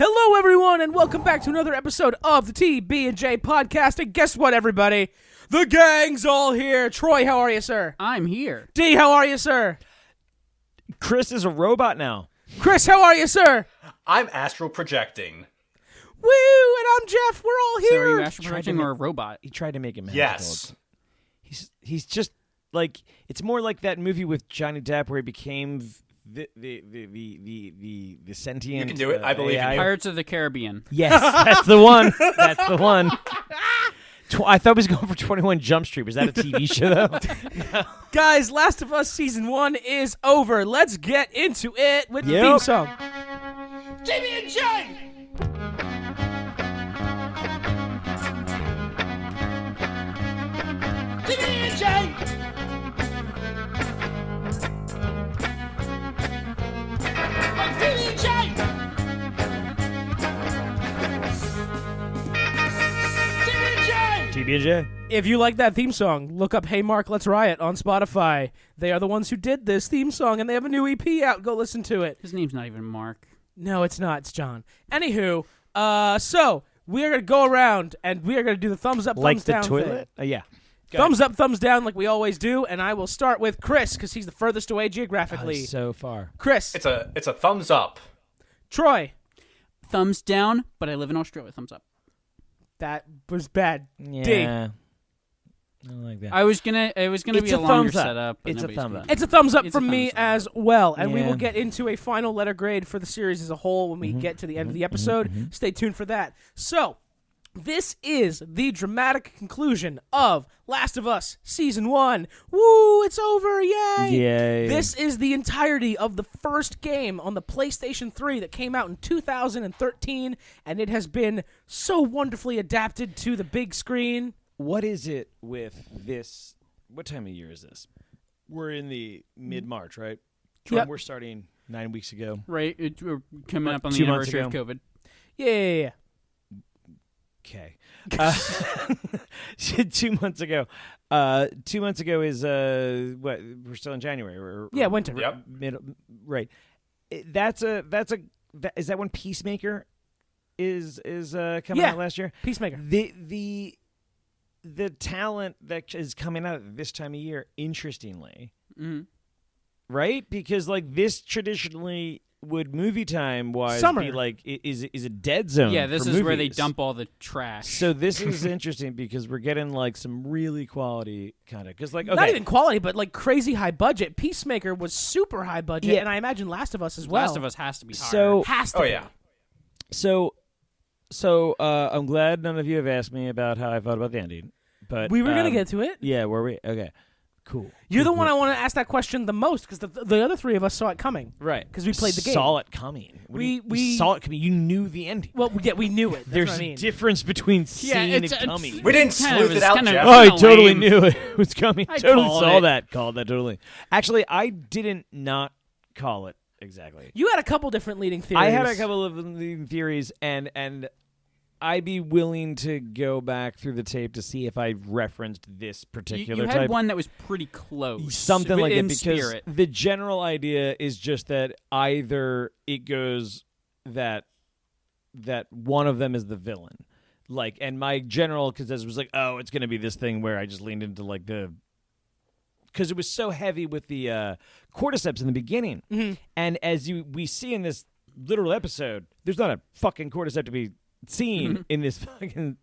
Hello, everyone, and welcome back to another episode of the TB&J podcast. And guess what, everybody? The gang's all here. Troy, how are you, sir? I'm here. D, how are you, sir? Chris is a robot now. Chris, how are you, sir? I'm astral projecting. Woo, and I'm Jeff. We're all So are here. you astral projecting or a robot? He tried to make him magical. Yes. He's just like, it's more like that movie with Johnny Depp where he became the sentient. You can do it. I believe in AI. you. Pirates of the Caribbean. Yes, that's the one. That's the one. I thought he was going for 21 Jump Street. Was that a TV show, though? Guys, Last of Us Season 1 is over. Let's get into it with the Yep. theme song. TB&J! TB&J! TB&J! TB&J! TB&J. If you like that theme song, look up Hey Mark, Let's Riot on Spotify. They are the ones who did this theme song, and they have a new EP out. Go listen to it. His name's not even Mark. No, it's not. It's John. Anywho, so we are going to go around, and we are going to do the thumbs up, Like thumbs the down toilet? thing. Yeah. Thumbs up, thumbs down like we always do, and I will start with Chris, because he's the furthest away geographically. So far. Chris. It's a thumbs up. Troy. Thumbs down, but I live in Australia. Thumbs up. That was bad. Yeah. D. I don't like that. It was gonna It's be a a longer thumbs up. setup. But It's a nobody's thumb gonna- up. It's a thumbs up It's a from me thumbs up. as well, and we Yeah. will get into a final letter grade for the series as a whole when we get to the end of the episode. Stay tuned for that. So, this is the dramatic conclusion of Last of Us Season 1. Woo, it's over, yay! Yay. This is the entirety of the first game on the PlayStation 3 that came out in 2013, and it has been so wonderfully adapted to the big screen. What is it with this? What time of year is this? We're in the mid-March, right? Yep. We're starting 9 weeks ago. Right, we're coming up on the 2 months anniversary of COVID. Yeah. Okay. 2 months ago. 2 months ago is what? We're still in January. Yeah, winter. Yep. Right. Is that when Peacemaker is coming Yeah. out last year? Peacemaker. The talent that is coming out at this time of year, interestingly, Mhm. right? Because like this traditionally would movie time wise Summer. be like is a dead zone. Yeah, this for is where they movies. dump all the trash. So this is interesting because we're getting like some really quality kind of because like okay, Not even quality, but like crazy high budget. Peacemaker was super high budget, Yeah. and I imagine Last of Us as well. Last of Us has to be higher. So has to Oh, be. yeah. so I'm glad none of you have asked me about how I felt about the ending, but We were going to get to it. yeah, were we? Okay, cool. You're the one I want to ask that question the most because the other three of us saw it coming. Right, 'Cause we played the game. Saw it coming. What do you- We- saw it coming. You knew the ending. Well, yeah, we knew it. That's There's what I a mean. difference between seeing and it's- coming. We didn't Kind of- sleuth it it's out, kind of- Jeff. Oh, I kinda totally lame. knew it was coming. I Totally called saw it. that. Called that totally. Actually, I didn't not call it exactly. You had a couple different leading theories. I had a couple of leading theories, and I'd be willing to go back through the tape to see if I referenced this particular you had type. one that was pretty close. Something like in that, because spirit. the general idea is just that either it goes that one of them is the villain, like, and my general consensus was like, oh, it's going to be this thing where I just leaned into like because it was so heavy with the cordyceps in the beginning, and as we see in this literal episode, there's not a fucking cordyceps to be seen in this fucking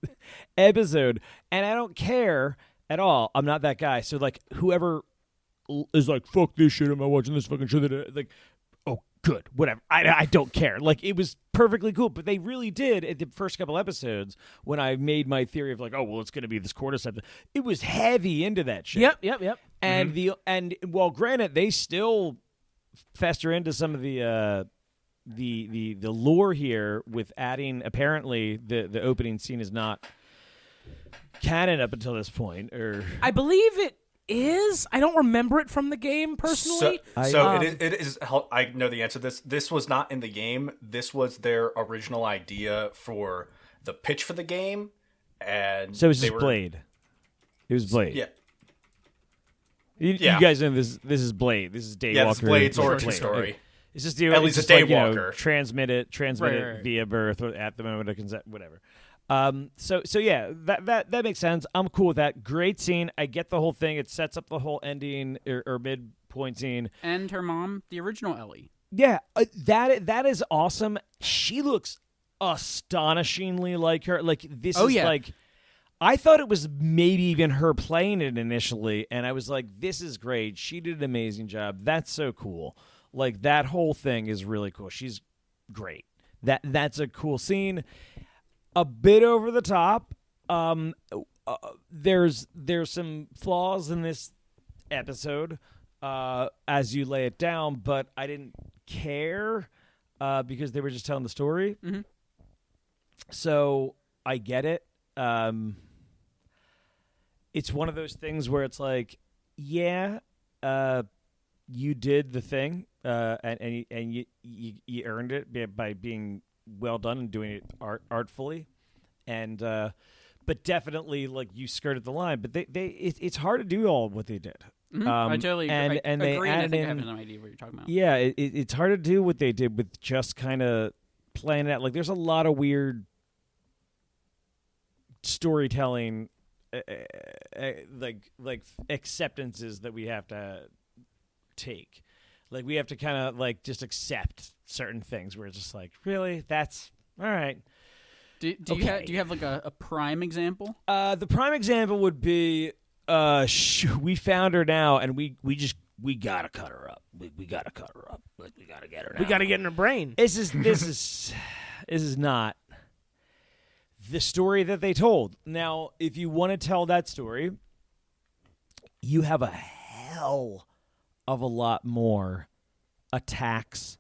episode, and I don't care at all. I'm not that guy. So like whoever is like, fuck this shit, I'm not watching this fucking show, that like, oh good, whatever, I don't care. Like it was perfectly cool, but they really did at the first couple episodes when I made my theory of like, oh well, it's gonna be this cordyceps, it was heavy into that shit. Yep. And and while granted they still fester into some of the lore here with adding, apparently the opening scene is not canon up until this point, or I believe it is. I don't remember it from the game personally. It is. I know the answer to this. This was not in the game. This was their original idea for the pitch for the game, and so it was they just were, Blade. It was Blade. Yeah, You Yeah. guys know this. This is Blade. This is Daywalker. yeah. This is Blade's This is origin Blade. story. It's just Ellie's a just like, daywalker. Transmit it Right. via birth or at the moment of consent, whatever. So yeah, that makes sense. I'm cool with that. Great scene. I get the whole thing. It sets up the whole ending or midpoint scene. And her mom, the original Ellie. Yeah, that is awesome. She looks astonishingly like her. Like this Oh, is yeah. like. I thought it was maybe even her playing it initially, and I was like, "This is great. She did an amazing job. That's so cool. Like that whole thing is really cool. She's great. That's a cool scene. A bit over the top. There's some flaws in this episode as you lay it down, but I didn't care because they were just telling the story. Mm-hmm. So I get it. It's one of those things where it's like, yeah, you did the thing, and you earned it by being well done and doing it artfully, and but definitely like you skirted the line. But it's hard to do all what they did. Mm-hmm. I totally agree. And I they agree, and I added think I in, have an idea what you're talking about. yeah, it's hard to do what they did with just kind of playing it out. Like there's a lot of weird storytelling like acceptances that we have to take. Like we have to kind of like just accept certain things where it's just like, really, that's all right. Do you have like a prime example? The prime example would be we found her now and we gotta cut her up. We gotta cut her up. Like we gotta get her now. We got to get in her brain. This is not the story that they told. Now, if you want to tell that story, you have a hell of a lot more attacks.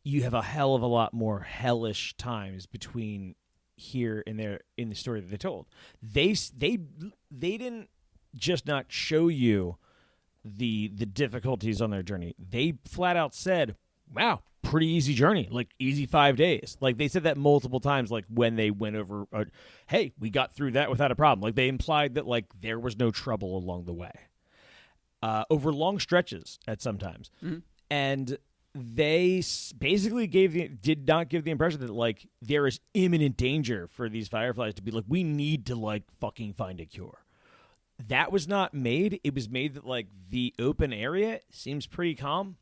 You have a hell of a lot more hellish times between here and there in the story that they told. They didn't just not show you the difficulties on their journey. They flat out said, "Wow, pretty easy journey, like easy 5 days." Like they said that multiple times, like when they went over, hey, we got through that without a problem. Like they implied that like there was no trouble along the way, over long stretches at sometimes. Mm-hmm. And they basically did not give the impression that like there is imminent danger for these fireflies to be like, we need to like fucking find a cure. That was not made. It was made that like the open area seems pretty calm.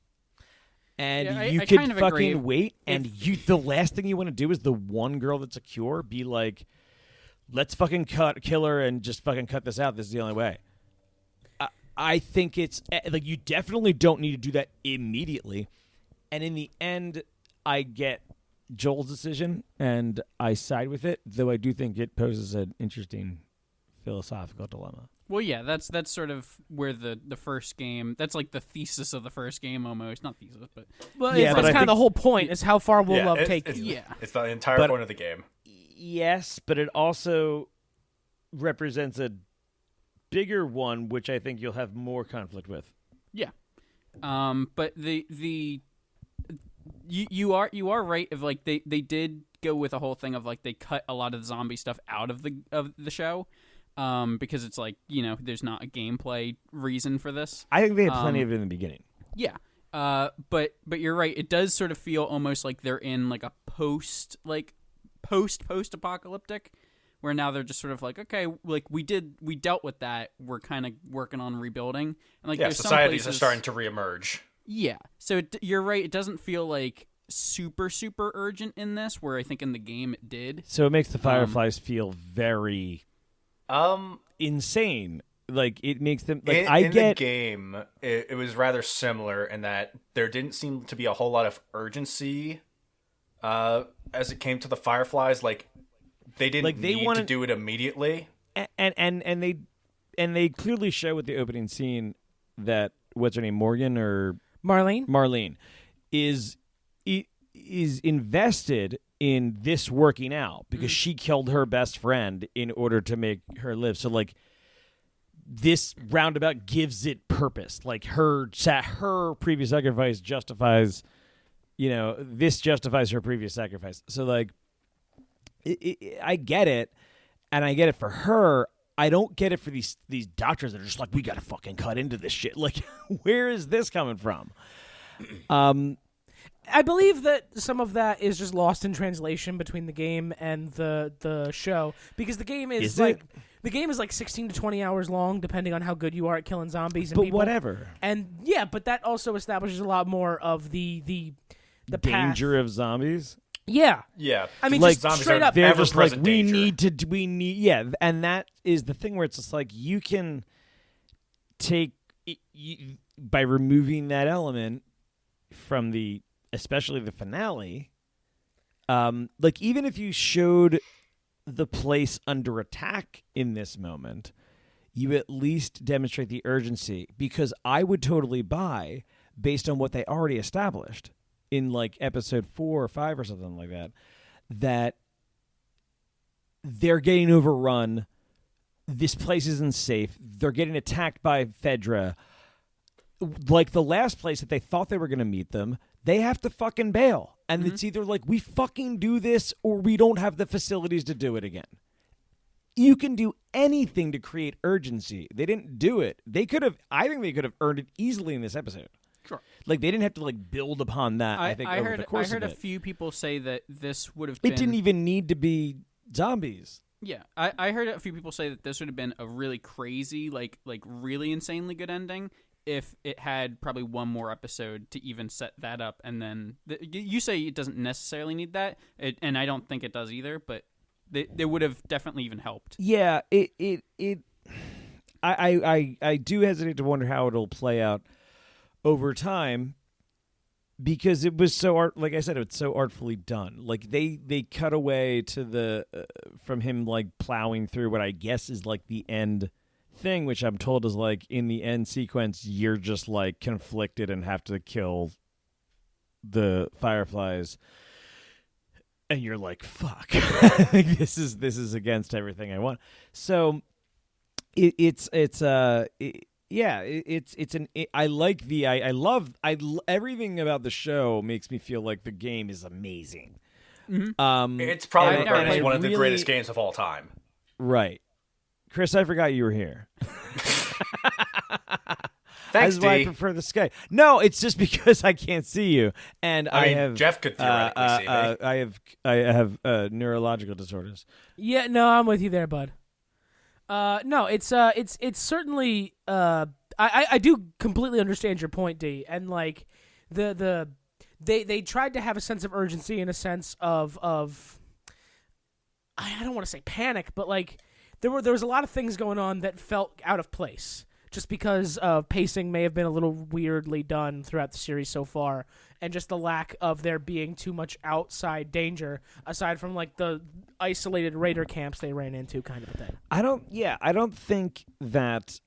And Yeah, you I could kind of fucking agree. wait, and the last thing you want to do is the one girl that's a cure be like, let's fucking kill her and just fucking cut this out. This is the only way. I think it's like you definitely don't need to do that immediately. And in the end, I get Joel's decision, and I side with it, though I do think it poses an interesting philosophical dilemma. Well, yeah, that's sort of where the first game. That's like the thesis of the first game, almost. Not thesis, but Well, Yeah, it's but I kind of think- the whole point is how far will love it's, take it's, you. Yeah. it's the entire But- point of the game. Yes, but it also represents a bigger one, which I think you'll have more conflict with. yeah. But you are right. Of like they did go with a whole thing of like they cut a lot of the zombie stuff out of the show, because it's like there's not a gameplay reason for this. I think they had plenty of it in the beginning. Yeah. But you're right. It does sort of feel almost like they're in like a post apocalyptic, where now they're just sort of like, okay, like we dealt with that. We're kind of working on rebuilding, and like Yeah, there's some societies are places- starting to reemerge. Yeah. So you're right. It doesn't feel like super urgent in this, where I think in the game it did. So it makes the Fireflies feel very Um, insane. Like it makes them like in the game, it was rather similar in that there didn't seem to be a whole lot of urgency as it came to the Fireflies. Like they didn't Like, they need wanted- to do it immediately. and they clearly show with the opening scene that what's her name, Morgan or Marlene is invested in this working out because she killed her best friend in order to make her live. So like this roundabout gives it purpose. Like her previous sacrifice justifies, this justifies her previous sacrifice. So like I get it, and I get it for her. I don't get it for these doctors that are just like, we gotta fucking cut into this shit. Like, where is this coming from? I believe that some of that is just lost in translation between the game and the show, because the game is like the game is like 16 to 20 hours long, depending on how good you are at killing zombies and But people. whatever. And yeah, but that also establishes a lot more of the danger path. of zombies. Yeah. Yeah. I mean, Like, just zombies straight are up. They're ever just like, present we danger. need, yeah, and that is the thing where it's just like you can take by removing that element from especially the finale. Like even if you showed the place under attack in this moment, you at least demonstrate the urgency, because I would totally buy, based on what they already established in like episode 4 or 5 or something like that, that they're getting overrun. This place isn't safe. They're getting attacked by Fedra. Like the last place that they thought they were going to meet them, they have to fucking bail. And it's either like, we fucking do this or we don't have the facilities to do it again. You can do anything to create urgency. They didn't do it. I think they could have earned it easily in this episode. Sure. Like they didn't have to like build upon that. I think over the course I heard of a it. few people say that this would have been. It didn't even need to be zombies. Yeah, I heard a few people say that this would have been a really crazy, like really insanely good ending if it had probably one more episode to even set that up, and then you say it doesn't necessarily need that, and I don't think it does either, but they would have definitely even helped. Yeah, I do hesitate to wonder how it'll play out over time, because it was so like I said, it's so artfully done. Like they cut away to the from him like plowing through what I guess is like the end thing, which I'm told is like in the end sequence you're just like conflicted and have to kill the fireflies, and you're like, fuck. this is against everything I want. So I love everything about the show. Makes me feel like the game is amazing. Mm-hmm. It's probably I regarded as one of the really- greatest games of all time. Right, Chris, I forgot you were here. Thanks, That's why I D. prefer the Skype. No, it's just because I can't see you, and I mean, have Jeff could theoretically see me. I have neurological disorders. Yeah, no, I'm with you there, bud. No, it's certainly. I do completely understand your point, D, and like they tried to have a sense of urgency in a sense of I don't want to say panic, but like there was a lot of things going on that felt out of place, just because pacing may have been a little weirdly done throughout the series so far, and just the lack of there being too much outside danger aside from like the isolated raider camps they ran into, kind of a thing. I don't think that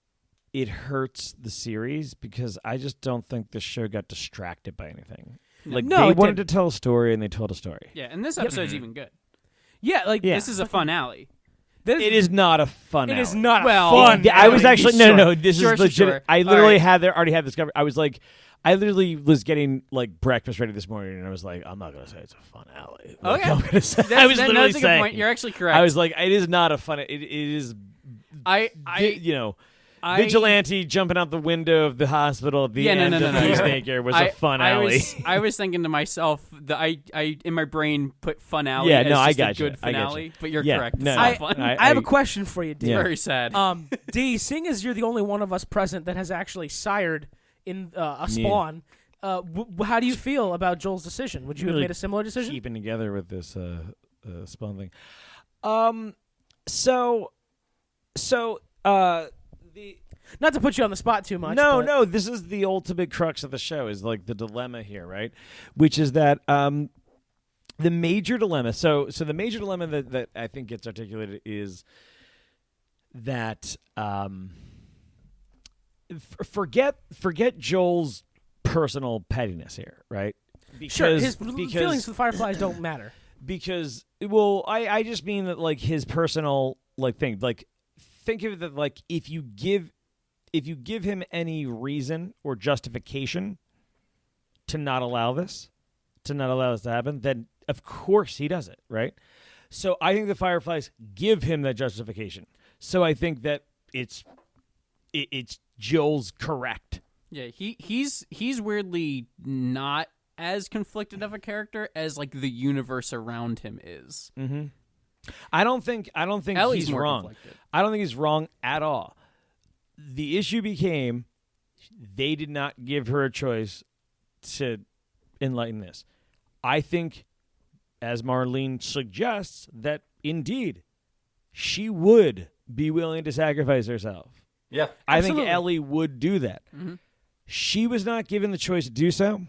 it hurts the series, because I just don't think the show got distracted by anything. Like No, they it wanted didn't. to tell a story, and they told a story. Yeah, and this episode's even good. Yeah, like Yeah. This is a finale. It is not a fun. It is alley. not Well, fun. I was alley. actually Sure. no. This Sure, is legit. sure. I literally All right. already had this covered. I was like, I literally was getting like breakfast ready this morning, and I was like, I'm not gonna say it's a fun alley. Like, Okay. I'm gonna say, That's, I was that, literally that's a good saying. point. You're actually correct. I was like, it is not a fun. It is. Vigilante jumping out the window of the hospital at the end of Peacemaker was a fun alley. I was thinking to myself that I in my brain put fun alley Yeah, as no, I just a got you. good I got finale, you. but you're Yeah, correct. no, It's no. not fun. I have a question for you, D. Yeah. Very sad. D, seeing as you're the only one of us present that has actually sired in a spawn, how do you feel about Joel's decision? Would you have Really made a similar decision? Keeping together with this spawn thing. The Not to put you on the spot too much. No, but no. This is the ultimate crux of the show. Is like the dilemma here, right? Which is that the major dilemma. So the major dilemma that I think gets articulated is that forget Joel's personal pettiness here, right? Sure, his feelings for the Fireflies don't matter. Because, well, I just mean that like his personal like thing. Like think of it that like if you give him any reason or justification to not allow this to happen, then of course he does it, right? So I think the Fireflies give him that justification. So I think that it's Joel's correct. Yeah, he's weirdly not as conflicted of a character as like the universe around him is. Mm-hmm. I don't think Ellie's he's more wrong. conflicted. I don't think he's wrong at all. The issue became they did not give her a choice to enlighten this. I think, as Marlene suggests, that indeed she would be willing to sacrifice herself. Yeah. I Absolutely. think Ellie would do that. Mm-hmm. She was not given the choice to do so.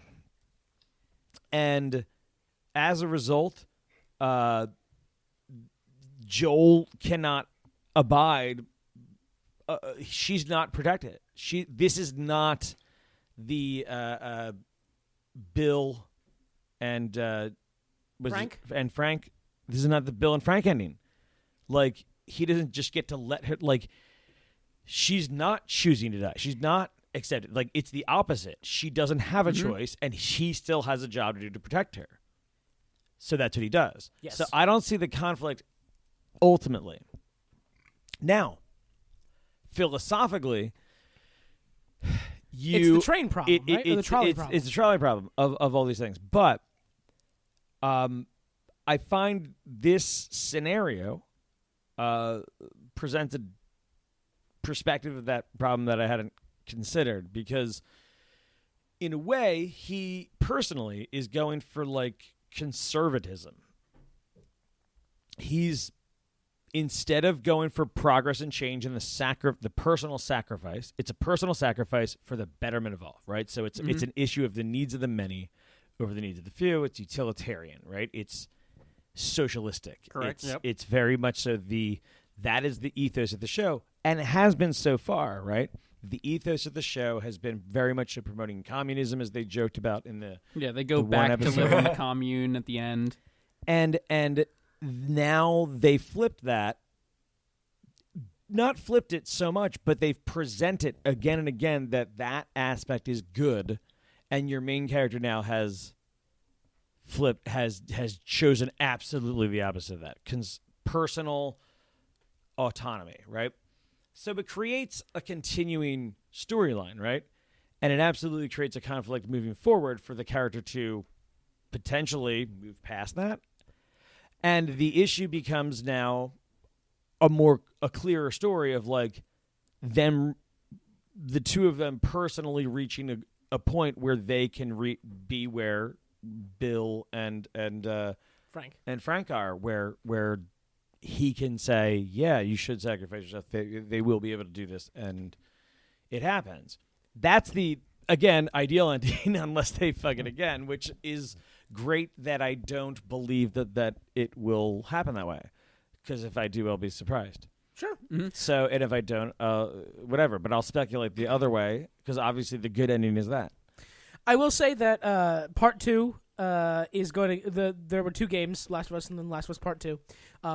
And as a result, Joel cannot abide. She's not protected. This is not the Bill and Frank? and Frank. This is not the Bill and Frank ending. Like, he doesn't just get to let her. Like, she's not choosing to die. She's not accepted. Like, it's the opposite. She doesn't have a choice, and he still has a job to do to protect her. So that's what he does. Yes. So I don't see the conflict ultimately. Now, philosophically, It's the train problem, right? Or the trolley problem. It's the trolley problem of all these things. But I find this scenario presents a perspective of that problem that I hadn't considered, because in a way he personally is going for like conservatism. He's, instead of going for progress and change and the personal sacrifice, it's a personal sacrifice for the betterment of all, right? So it's an issue of the needs of the many over the needs of the few. It's utilitarian, right? It's socialistic. Correct. It's very much so that is the ethos of the show, and it has been so far, right? The ethos of the show has been very much promoting communism, as they joked about in the They go the one back to episode. live in the commune at the end. And now they flipped that. Not flipped it so much, but they've presented again and again that aspect is good, and your main character now has chosen absolutely the opposite of that. Personal autonomy, right? So it creates a continuing storyline, right? And it absolutely creates a conflict moving forward for the character to potentially move past that. And the issue becomes now a clearer story of like them, the two of them personally reaching a point where they can be where Bill and Frank are, where he can say, yeah, you should sacrifice yourself. They will be able to do this, and it happens. That's the, again, ideal ending, unless they fuck it again, which is great that I don't believe that it will happen that way. Because if I do, I'll be surprised. Sure. Mm-hmm. So, and if I don't, whatever. But I'll speculate the other way, because obviously the good ending is that. I will say that Part 2 is going to... There were 2 games, Last of Us and then Last of Us Part 2.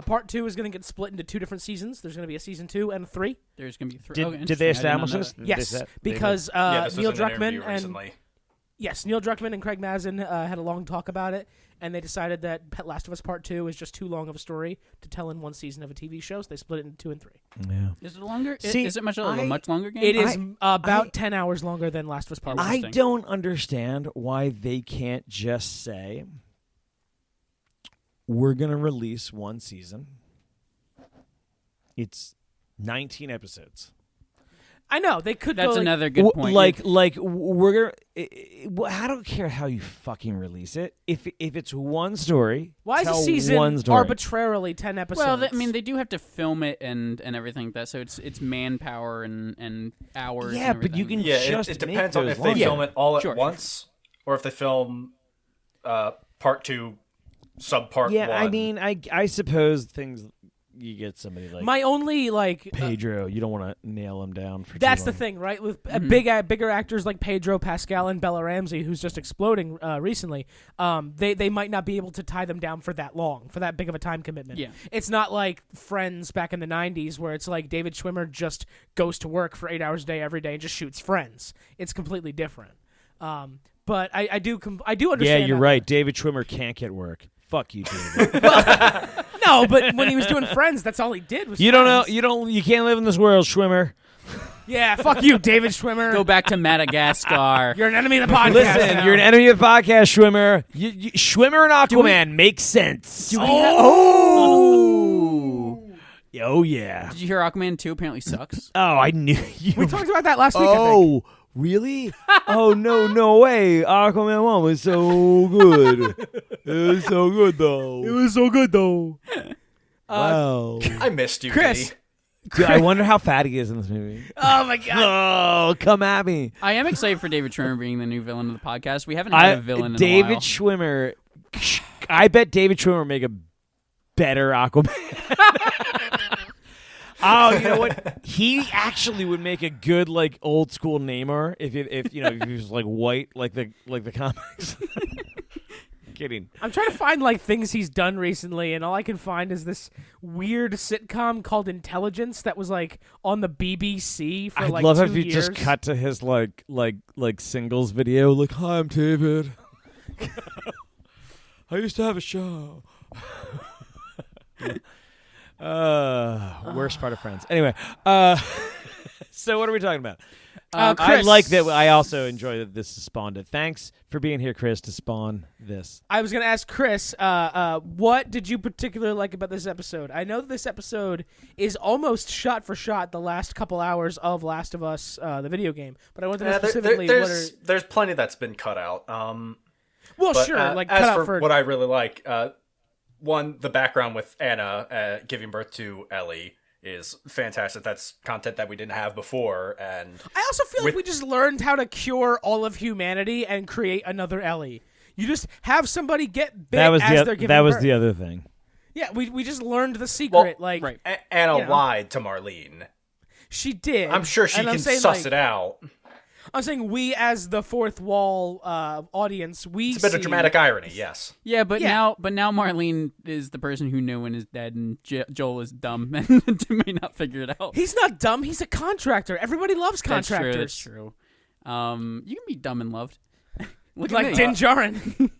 Part 2 is going to get split into 2 different seasons. There's going to be a Season 2 and a 3. There's going to be 3. Did they establish this? Yes, because this Neil was an Druckmann interview recently. Neil Druckmann and Craig Mazin had a long talk about it, and they decided that Last of Us Part 2 is just too long of a story to tell in one season of a TV show, so they split it into 2 and 3. Yeah. Is it longer? See, is it a much longer game? It is about 10 hours longer than Last of Us Part 1. I Interesting. don't understand why they can't just say, we're going to release one season. It's 19 episodes. I know, they could That's go another good point. We're gonna. I don't care how you fucking release it. If it's one story, Why is tell a season one story. arbitrarily 10 episodes? Well, they do have to film it and everything like that, so it's manpower and hours. Yeah, and but you everything. can Yeah, just it make depends on those if they longer. film it all at Sure. once or if they film Part 2, Part Yeah, 1. I mean, I suppose things. You get somebody like My only, Pedro. You don't want to nail him down for. that's too the long. thing, right? With bigger actors like Pedro Pascal and Bella Ramsey, who's just exploding recently, they might not be able to tie them down for that long, for that big of a time commitment. Yeah. It's not like Friends back in the 90s where it's like David Schwimmer just goes to work for 8 hours a day every day and just shoots Friends. It's completely different. But I do understand. Yeah, you're that right. part. David Schwimmer can't get work. Fuck you, David. No, but when he was doing Friends, that's all he did was You don't know. Friends. You can't live in this world, Schwimmer. Yeah, fuck you, David Schwimmer. Go back to Madagascar. You're an enemy of the podcast. Listen, now. you're an enemy of the podcast, Schwimmer. Schwimmer and Aquaman makes sense. Oh yeah. Did you hear Aquaman 2 apparently sucks? Oh, I knew you. We talked about that last week, I think. Oh, really? Oh no way! Aquaman 1 was so good. It was so good though. It was so good, though. Wow. I missed you, Chris. Kitty. Dude, I wonder how fat he is in this movie. Oh, my God. Oh, come at me. I am excited for David Schwimmer being the new villain of the podcast. We haven't had a villain in a David while. Schwimmer. I bet David Schwimmer would make a better Aquaman. Oh, you know what? He actually would make a good like old school Namor if he was like white like the comics. Kidding. I'm trying to find like things he's done recently, and all I can find is this weird sitcom called Intelligence that was like on the BBC for I'd like love 2 if you years. just cut to his like singles video. Like, hi, I'm David. I used to have a show. Worst part of Friends. Anyway, so what are we talking about? I Chris. like that. I also enjoy that this is spawned it. Thanks for being here, Chris, to spawn this. I was going to ask Chris, what did you particularly like about this episode? I know that this episode is almost shot for shot the last couple hours of Last of Us, the video game, but I want to know specifically there's plenty that's been cut out. Well, But, sure, like as cut for out for what I really like, one, the background with Anna giving birth to Ellie is fantastic. That's content that we didn't have before, and I also feel like we just learned how to cure all of humanity and create another Ellie. You just have somebody get bit as they're giving that was birth. the other thing. Yeah, we just learned the secret. Well, like right. Anna you know. lied to Marlene. she did. I'm sure she And I'm can saying, suss like, it out. I'm saying we, as the fourth wall audience, we It's a bit of see- dramatic irony, yes. Yeah, but Yeah. now Marlene is the person who knew when is dead, and Joel is dumb and may not figure it out. He's not dumb. He's a contractor. Everybody loves contractors. That's true. You can be dumb and loved. Look Like at me. Din Djarin.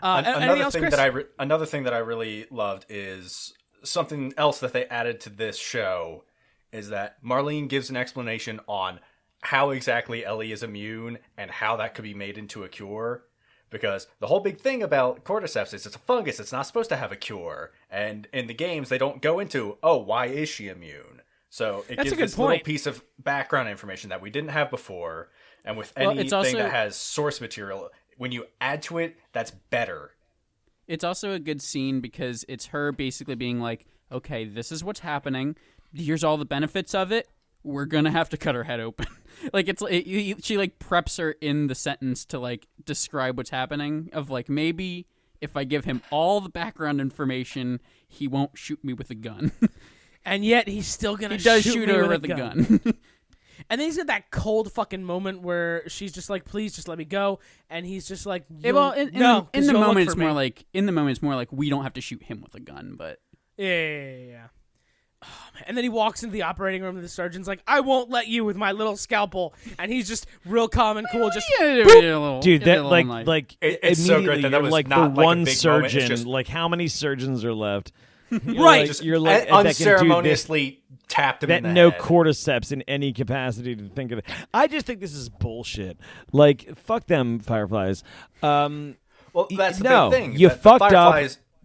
Anything Another else, thing Chris? another thing that I really loved is something else that they added to this show is that Marlene gives an explanation on how exactly Ellie is immune and how that could be made into a cure. Because the whole big thing about cordyceps is it's a fungus. It's not supposed to have a cure. And in the games, they don't go into, why is she immune? So it That's a gives good this little point. piece of background information that we didn't have before. And with Well, it's anything also- that has source material, when you add to it, that's better. It's also a good scene because it's her basically being like, okay, this is what's happening. Here's all the benefits of it. We're going to have to cut her head open. Like, she, like, preps her in the sentence to, like, describe what's happening. Of, like, maybe if I give him all the background information, he won't shoot me with a gun. And yet he's still gonna He does shoot shoot me her with with a gun. And then he's got that cold fucking moment where she's just like, "Please, just let me go," and he's just like, Well, in "No." 'cause the you'll look moment, for it's me. more like we don't have to shoot him with a gun, but Yeah. Oh, man. And then he walks into the operating room, and the surgeon's like, "I won't let you with my little scalpel," and he's just real calm and cool, just Dude, that like It's so immediately great that you're was like the not like a one big moment. It's surgeon. just- Like, how many surgeons are left? Right. You're like that can do this. unceremoniously tapped him That in the no head. cordyceps in any capacity to think of it. I just think this is bullshit. Like, fuck them fireflies. Well, that's the no, big thing. you that fucked up.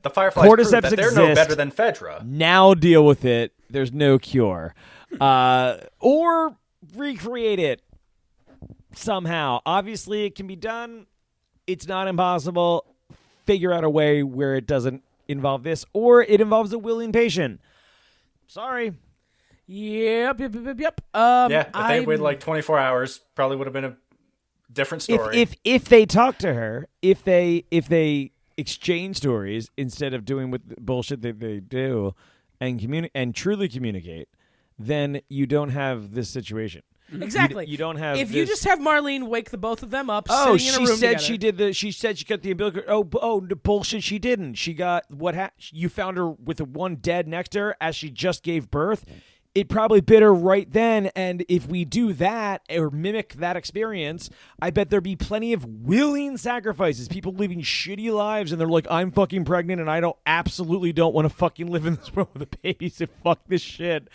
The Fireflies prove Cordyceps that they're no exist. better than Fedra. Now deal with it. There's no cure. Or recreate it somehow. Obviously, it can be done. It's not impossible. Figure out a way where it doesn't involve this, or it involves a willing patient. Sorry. Yep. Yeah, if they waited like 24 hours, probably would have been a different story. If they talk to her, if they exchange stories instead of doing what bullshit that they do, and truly communicate, then you don't have this situation. Exactly. You don't have. If you this- just have Marlene wake the both of them up, Oh, sitting in a she room said together. she did the. She said she got the umbilical. Oh, the bullshit. She didn't. She got what? You found her with the one dead next to her as she just gave birth. it probably bit her right then. And if we do that or mimic that experience, I bet there'd be plenty of willing sacrifices. People living shitty lives, and they're like, I'm fucking pregnant, and I absolutely don't want to fucking live in this world with a baby, so fuck this shit.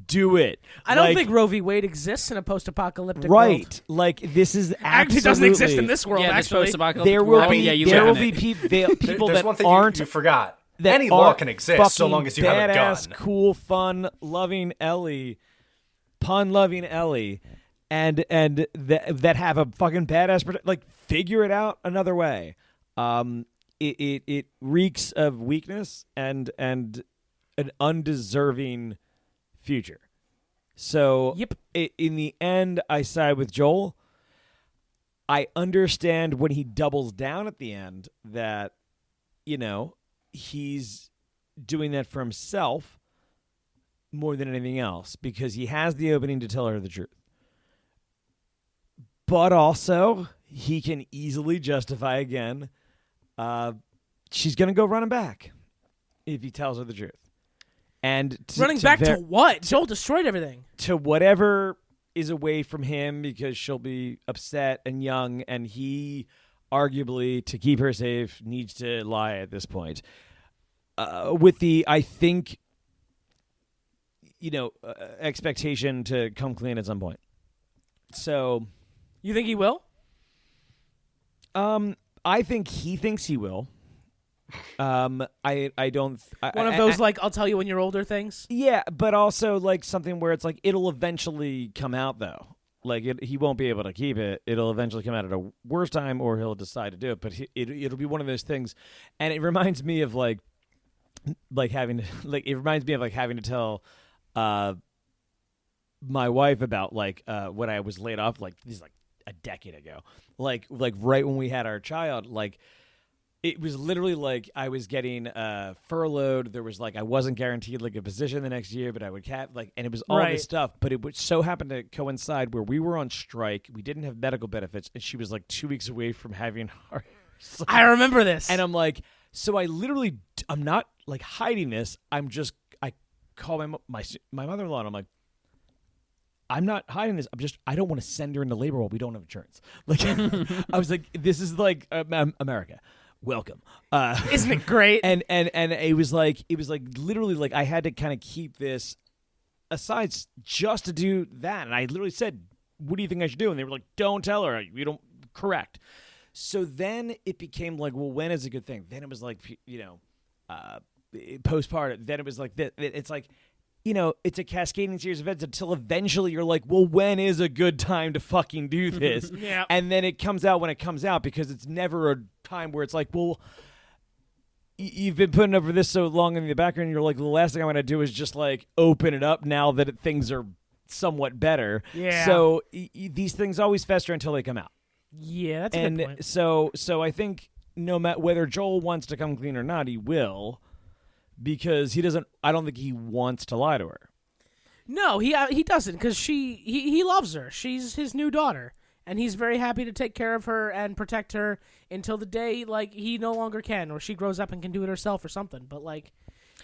Do it. I don't think Roe v. Wade exists in a post-apocalyptic right. world. Like, this is Actually, doesn't exist in this world, Yeah, this actually. post-apocalyptic There world. will be, Yeah, you there live will in be it. people There's that one thing aren't you forgot. that Any law aren't can exist so fucking long as you have a gun. badass, cool, fun, loving Ellie, pun-loving Ellie, and that have a fucking badass like figure it out another way. It reeks of weakness and an undeserving future. So Yep. In the end, I side with Joel. I understand when he doubles down at the end that, he's doing that for himself more than anything else because he has the opening to tell her the truth. But also, he can easily justify again, she's going to go running back if he tells her the truth. And Running back to what? Joel destroyed everything. To whatever is away from him because she'll be upset and young, and he arguably, to keep her safe, needs to lie at this point. With the, I think, expectation to come clean at some point. So, You think he will? I think he thinks he will. I don't. One of those, I'll tell you when you're older things? Yeah, but also, something where it's it'll eventually come out, though. He won't be able to keep it. It'll eventually come out at a worse time, or he'll decide to do it. But it'll be one of those things. And it reminds me of, having to tell my wife about, when I was laid off, this is, a decade ago. Right when we had our child, it was literally I was getting furloughed. There was I wasn't guaranteed a position the next year, but I would have and it was all Right. this stuff. But it would so happen to coincide where we were on strike. We didn't have medical benefits, and she was 2 weeks away from having our son. I remember this. And I'm so I literally, I'm not hiding this. I call my mother-in-law, and I'm I'm not hiding this. I don't want to send her into labor while we don't have insurance. I was this is America. Welcome. Isn't it great? And it was literally I had to kind of keep this aside just to do that. And I literally said, what do you think I should do? And they were don't tell her. You don't correct. So then it became well, when is a good thing? Then it was postpartum. Then it was it's it's a cascading series of events until eventually you're well, when is a good time to fucking do this? Yeah. And then it comes out when it comes out because it's never a time where it's well, you've been putting over this so long in the background. You're the last thing I want to do is just open it up now that things are somewhat better. Yeah. So these things always fester until they come out. Yeah, that's a good point. So I think no matter whether Joel wants to come clean or not, he will. Because he doesn't. I don't think he wants to lie to her. No, he doesn't, because he loves her. She's his new daughter, and he's very happy to take care of her and protect her until the day he no longer can, or she grows up and can do it herself or something. But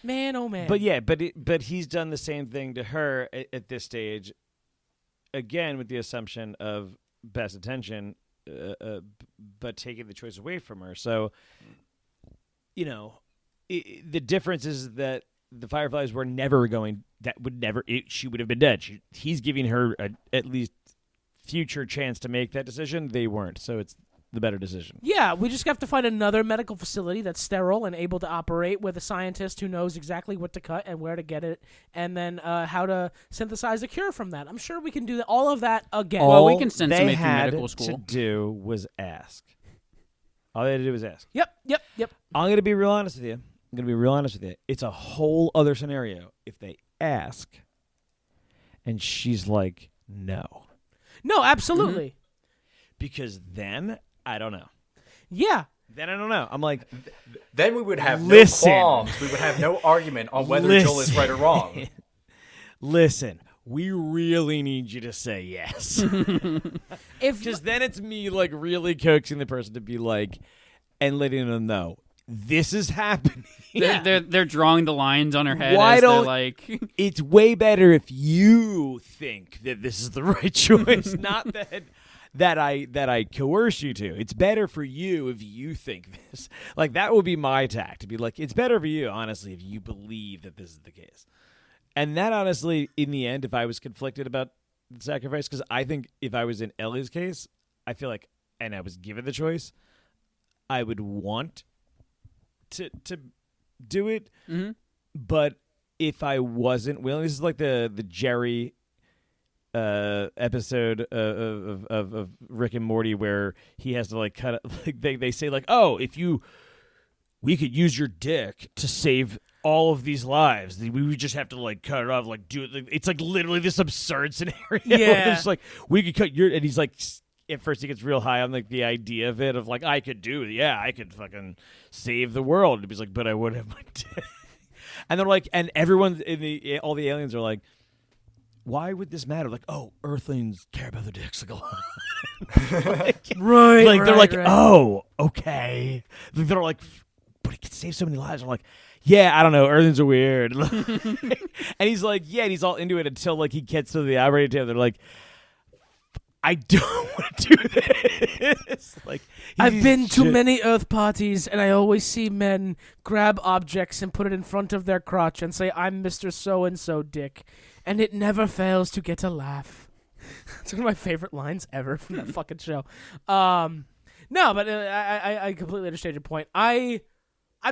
man, oh man. But yeah, but he's done the same thing to her at this stage. Again, with the assumption of best intention, but taking the choice away from her. So, the difference is that the Fireflies were never going. She would have been dead. He's giving her at least future chance to make that decision. They weren't, so it's the better decision. Yeah, we just have to find another medical facility that's sterile and able to operate with a scientist who knows exactly what to cut and where to get it, and then how to synthesize a cure from that. I'm sure we can do that, all of that again. Well, we can send they somebody through had medical school. to do was ask. All they had to do was ask. Yep. I'm going to be real honest with you. It's a whole other scenario if they ask and she's no. No, absolutely. Because then, I don't know. Yeah. Then I don't know. I'm Then we would have Listen. no qualms. We would have no argument on whether Joel is right or wrong. Listen, we really need you to say yes. If Because then it's me really coaxing the person to be and letting them know this is happening. They're drawing the lines on her head. Why as don't- they're like? It's way better if you think that this is the right choice, not that I coerce you to. It's better for you if you think this. Like, that would be my tact, to be like, it's better for you, honestly, if you believe that this is the case. And that, honestly, in the end, if I was conflicted about the sacrifice, because I think if I was in Ellie's case, I feel like, and I was given the choice, I would want to do it. Mm-hmm. But if I wasn't willing, this is like the Jerry episode of Rick and Morty where he has to like cut it. Like they say like, oh, we could use your dick to save all of these lives. We would just have to like cut it off, like do it. It's like literally this absurd scenario. Yeah. It's like we could cut your, and he's like, at first he gets real high on like the idea of it, of like I could fucking save the world. And he's like, but I would have my dick. And they're like, and everyone all the aliens are like, why would this matter? Like, oh, Earthlings care about their dicks like a lot. Right. Like they're like, right. oh, okay. They're like, but it could save so many lives. I'm like, yeah, I don't know. Earthlings are weird. And he's like, yeah, and he's all into it until like he gets to the operating table. They're like, I don't want to do this. Like, I've been to many Earth parties, and I always see men grab objects and put it in front of their crotch and say, I'm Mr. So-and-so Dick, and it never fails to get a laugh. It's one of my favorite lines ever from that fucking show. No, but I completely understand your point. I'm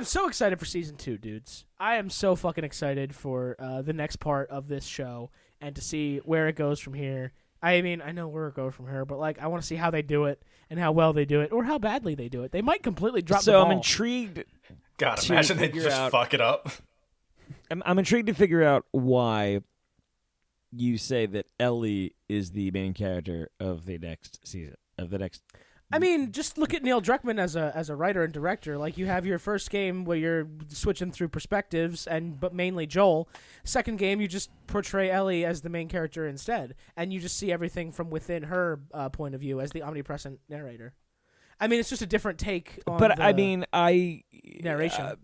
so excited for season 2, dudes. I am so fucking excited for the next part of this show and to see where it goes from here. I mean, I know where it goes from here, but like, I want to see how they do it and how well they do it, or how badly they do it. They might completely drop the ball. So I'm intrigued. God, to imagine they figure just out- fuck it up. I'm intrigued to figure out why you say that Ellie is the main character of the next season of the next. I mean, just look at Neil Druckmann as a writer and director. Like, you have your first game where you're switching through perspectives, but mainly Joel. Second game, you just portray Ellie as the main character instead, and you just see everything from within her point of view as the omnipresent narrator. I mean, it's just a different take on But the I mean, narration.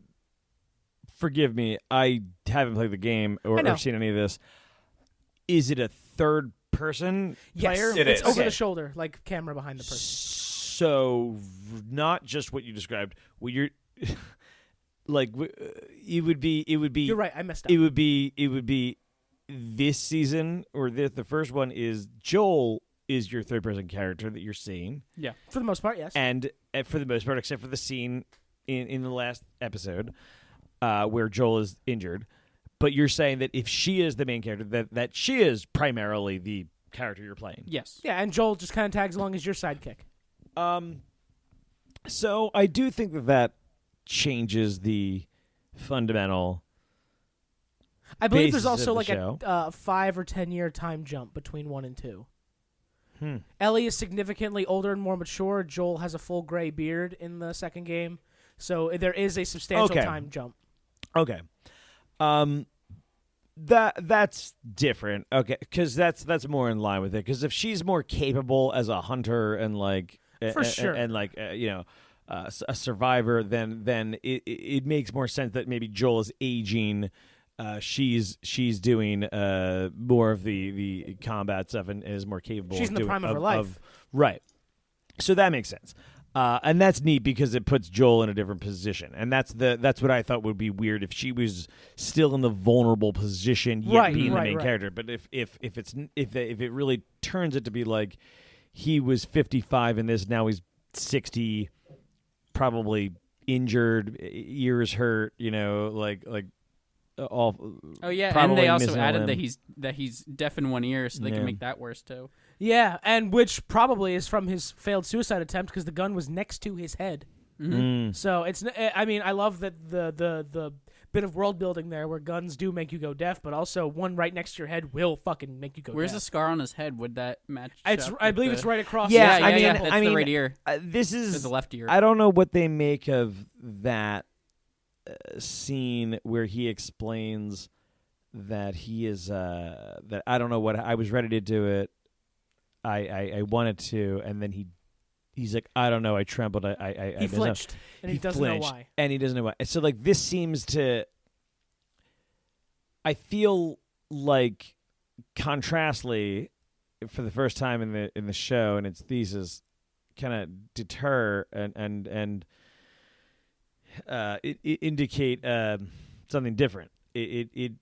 Forgive me, I haven't played the game I know. or seen any of this. Is it a third person player? Yes, It it's is. over Okay. the shoulder, like camera behind the person. So, not just what you described. Well, you're like it would be. You're right, I messed up. It would be this season, or the first one is Joel is your third person character that you're seeing, Yeah. For the most part, yes. and for the most part, except for the scene in the last episode where Joel is injured. But you're saying that if she is the main character, that she is primarily the character you're playing. Yes. Yeah, and Joel just kind of tags along as your sidekick. So I do think that changes the fundamental. I believe basis there's also of like the show. a 5 or 10 year time jump between 1 and 2. Hmm. Ellie is significantly older and more mature. Joel has a full gray beard in the second game, so there is a substantial Okay. time jump. Okay. That's different. Okay, because that's more in line with it. Because if she's more capable as a hunter and like For sure. and like a survivor, then it makes more sense that maybe Joel is aging. She's doing more of the combat stuff and is more capable. She's in the prime of her life. Right. So that makes sense. And that's neat because it puts Joel in a different position, and that's what I thought would be weird if she was still in the vulnerable position yet Right, being the right, main right. character. But if it really turns it to be like he was 55 in this, now he's 60, probably injured, ears hurt, like all. Oh yeah, and probably they also missing a added limb. that he's deaf in one ear, so they Yeah. can make that worse too. Yeah, and which probably is from his failed suicide attempt because the gun was next to his head. Mm. So it's. I mean, I love that the bit of world building there where guns do make you go deaf, but also one right next to your head will fucking make you go Where's the deaf. scar on his head? Would that match? It's. up I with believe the- it's right across. Yeah, Yeah, I mean, that's I the mean, right ear. This It's is the left ear. I don't know what they make of that scene where he explains that he is that I don't know what I was ready to do it. I wanted to, and then he he's like, I don't know, I trembled, I He flinched, and he doesn't know why. And he doesn't know why. So like this seems to, I feel like contrastly, for the first time in the show and its thesis, kind of deter and it indicate something different. It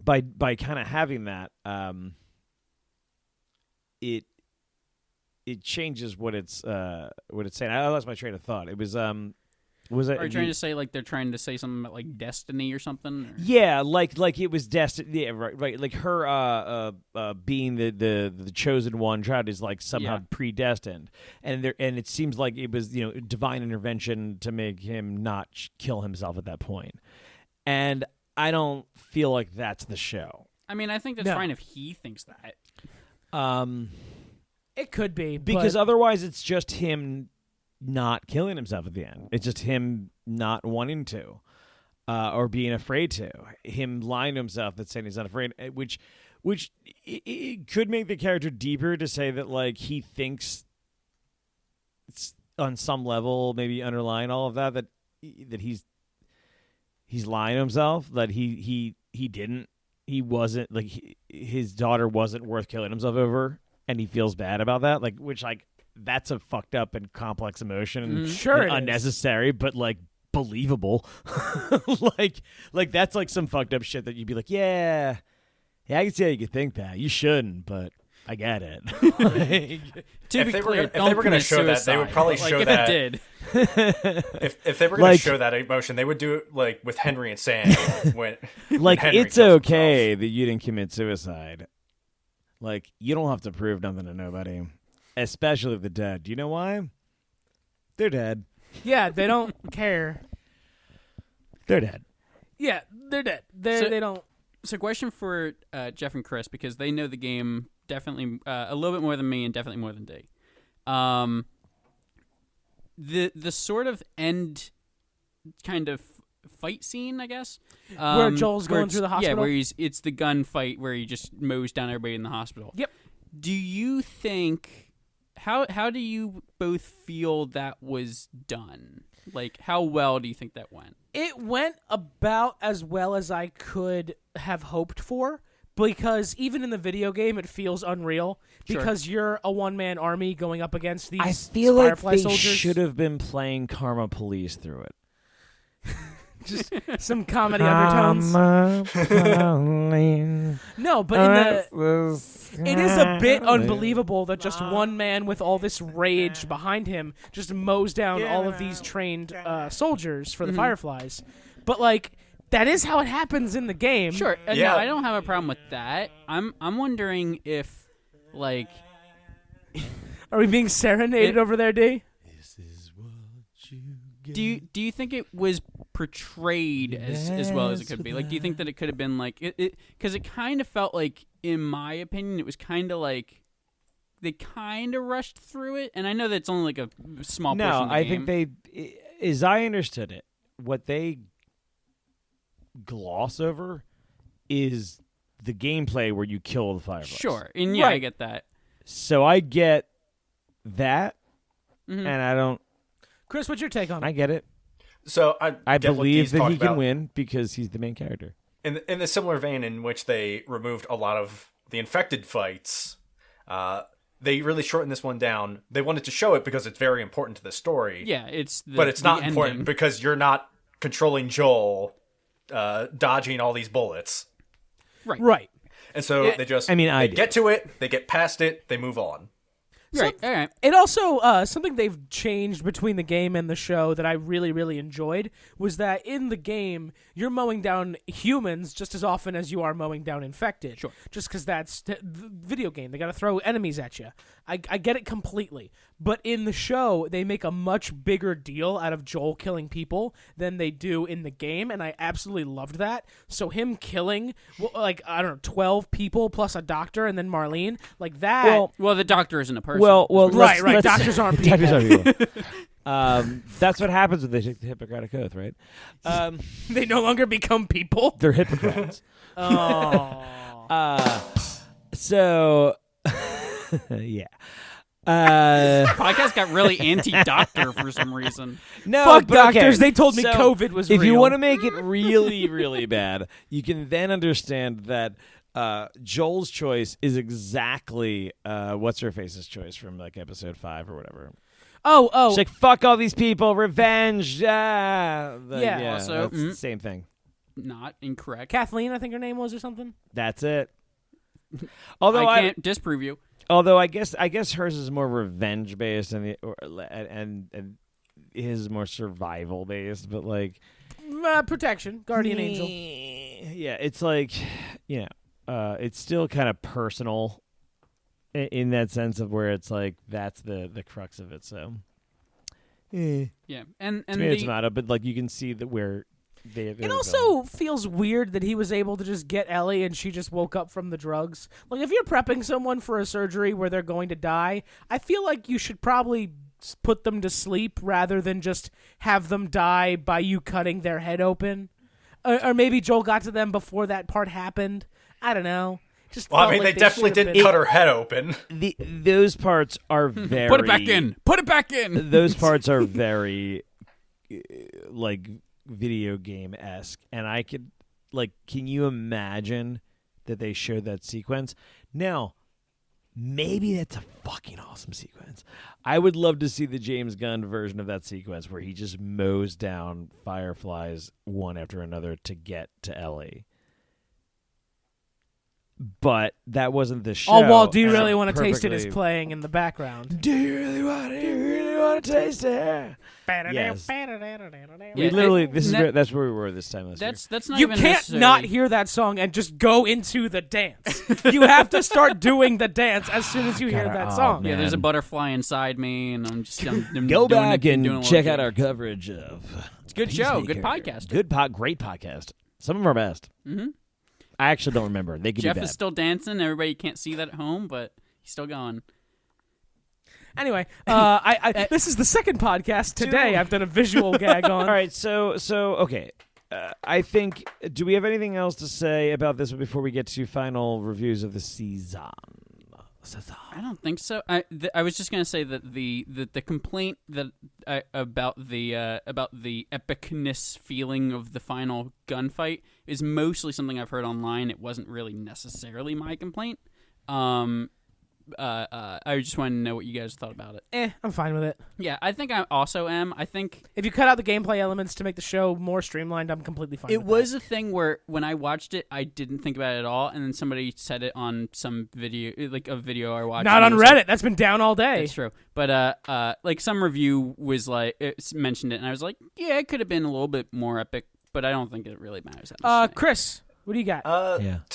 by kind of having that, it changes what it's saying. I lost my train of thought. It was it? Are you trying to say like they're trying to say something about like destiny or something? Or? Yeah, like it was destined. Yeah, right. Like her being the chosen one child is like somehow predestined, and it seems like it was divine intervention to make him not kill himself at that point. And I don't feel like that's the show. I mean, I think that's fine if he thinks that. It could be because otherwise it's just him not killing himself at the end. It's just him not wanting to, or being afraid to. Him lying to himself that's saying he's not afraid, which it could make the character deeper to say that like he thinks it's on some level, maybe underlying all of that he's lying to himself, that he wasn't like his daughter wasn't worth killing himself over, and he feels bad about that. Like which like. That's a fucked up and complex emotion, and unnecessary, but like believable. like that's like some fucked up shit that you'd be like, yeah, I can see how you could think that. You shouldn't, but I get it. To be clear, if they were going to show that, they would probably show if that. It did. If they were going to show that emotion, they would do it like with Henry and Sam. when Henry it's okay that you didn't commit suicide. Like you don't have to prove nothing to nobody. Especially if they're dead. Do you know why? They're dead. Yeah, they don't care. They're dead. Yeah, they're dead. They don't. So, question for Jeff and Chris, because they know the game definitely a little bit more than me and definitely more than D. The sort of end kind of fight scene, I guess, where Joel's going through the hospital. Yeah, where it's the gun fight where he just mows down everybody in the hospital. Yep. Do you think? How do you both feel that was done? Like, how well do you think that went? It went about as well as I could have hoped for, because even in the video game, it feels unreal because you're a one-man army going up against these Firefly like they soldiers. Should have been playing Karma Police through it. Just some comedy undertones. No, but it is a bit unbelievable that just one man with all this rage behind him just mows down all of these trained soldiers for the Fireflies. But like that is how it happens in the game. Sure. Yeah. No, I don't have a problem with that. I'm wondering if like are we being serenaded over there, D? This is what you get. Do you think it was portrayed as well as it could be? Like, do you think that it could have been like it? Because it kind of felt like, in my opinion, it was kind of like they kind of rushed through it. And I know that it's only like a small portion of the game. think they, as I understood it, what they gloss over is the gameplay where you kill the Fireflies. Sure, and yeah, I get that. So I get that, and I don't. Chris, what's your take on it? I get it. So I get what believe Dee's that talking he can about. win because he's the main character. In the similar vein in which they removed a lot of the infected fights, they really shortened this one down. They wanted to show it because it's very important to the story. Yeah, but it's not important because you're not controlling Joel, dodging all these bullets. Right. And so they just they get to it, they get past it, they move on. Right. All right. It also, something they've changed between the game and the show that I really, really enjoyed was that in the game, you're mowing down humans just as often as you are mowing down infected. Sure. Just because that's the video game. They got to throw enemies at you. I get it completely. But in the show, they make a much bigger deal out of Joel killing people than they do in the game, and I absolutely loved that. So him killing, 12 people plus a doctor and then Marlene, like that. Well, the doctor isn't a person. Well, right. Doctors aren't people. Doctors aren't people. That's what happens when they take the Hippocratic Oath, right? They no longer become people. They're hypocrites. Oh. So, yeah. Podcast got really anti-doctor for some reason. No, Fuck but okay. doctors. They told me So, COVID was if real. you want to make it really, really bad, you can then understand that Joel's choice is exactly what's her face's choice from like episode 5 or whatever. Oh. She's like, fuck all these people, revenge. Yeah. Also, that's the same thing. Not incorrect. Kathleen, I think her name was, or something. That's it. Although I can't disprove you. Although I guess hers is more revenge based and his is more survival based, but like Protection, guardian angel. Yeah, it's like it's still kind of personal in that sense of where it's like that's the crux of it. So Yeah, and tomato, but like you can see that where. It also feels weird that he was able to just get Ellie and she just woke up from the drugs. Like, if you're prepping someone for a surgery where they're going to die, I feel like you should probably put them to sleep rather than just have them die by you cutting their head open. Or maybe Joel got to them before that part happened. I don't know. Well, I mean, they definitely didn't cut her head open. Those parts are very... Put it back in! Put it back in! Those parts are very, like... video game-esque, and I could can you imagine that they showed that sequence? Now maybe that's a fucking awesome sequence. I would love to see the James Gunn version of that sequence where he just mows down fireflies one after another to get to Ellie, but that wasn't the show. Oh, well, do you really want to taste it as playing in the background? Do you really want to taste it? Yes. We literally, that's where we were this time last year. That's not You even can't necessarily... not hear that song and just go into the dance. You have to start doing the dance as soon as you hear that song. man. Yeah, there's a butterfly inside me, and I'm Go doing back it, and doing check it. out our coverage of It's a good show, good podcast. Great podcast. Some of our best. Mm-hmm. I actually don't remember. They could Jeff be bad. is still dancing. Everybody can't see that at home, but he's still going. Anyway, this is the second podcast today I've done a visual gag on. All right, so okay. I think, do we have anything else to say about this before we get to final reviews of the season? I don't think so. I was just gonna say that the complaint that about the epicness feeling of the final gunfight is mostly something I've heard online. It wasn't really necessarily my complaint. I just wanted to know what you guys thought about it. I'm fine with it. Yeah, I think I also am. I think if you cut out the gameplay elements to make the show more streamlined, I'm completely fine with it. It was a thing where when I watched it, I didn't think about it at all, and then somebody said it on some video, like a video I watched. Not on Reddit. That's been down all day. That's true. But like some review was like it mentioned it, and I was like, yeah, it could have been a little bit more epic, but I don't think it really matters that much. Chris, what do you got?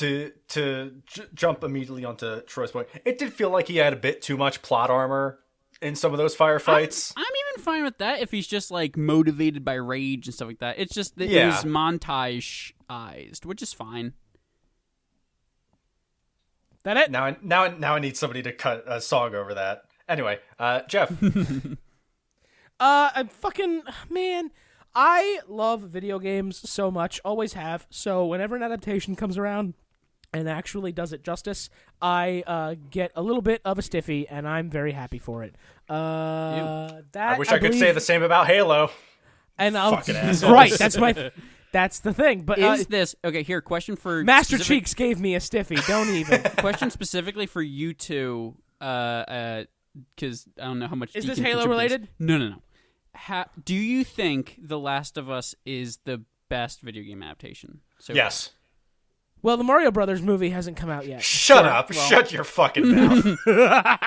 To jump immediately onto Troy's point, it did feel like he had a bit too much plot armor in some of those firefights. I'm even fine with that if he's just like motivated by rage and stuff like that. It's just that it was montage-ized, which is fine. That it? Now I need somebody to cut a song over that. Anyway, Jeff. I love video games so much, always have. So whenever an adaptation comes around and actually does it justice, I get a little bit of a stiffy, and I'm very happy for it. I wish I could say the same about Halo. And Fucking assholes. right, that's the thing. But is this okay? Here, question for Master Cheeks gave me a stiffy. Don't even. Question specifically for you two, because I don't know how much. Is this Deacon Halo contributes. related? No. Do you think The Last of Us is the best video game adaptation? So yes. Well, the Mario Brothers movie hasn't come out yet. Shut up! Shut your fucking mouth. Yeah,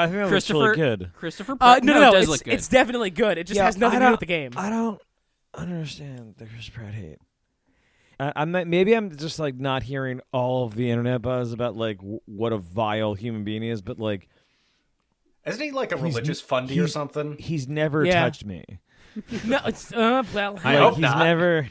I think that looks really good. Christopher Pratt. No, it does look good. It's definitely good. It just has nothing to do with the game. I don't understand the Chris Pratt hate. Maybe I'm just like not hearing all of the internet buzz about like what a vile human being he is, but like, isn't he like a religious fundy or something? He's never touched me. No, it's well. I hope he's not. never.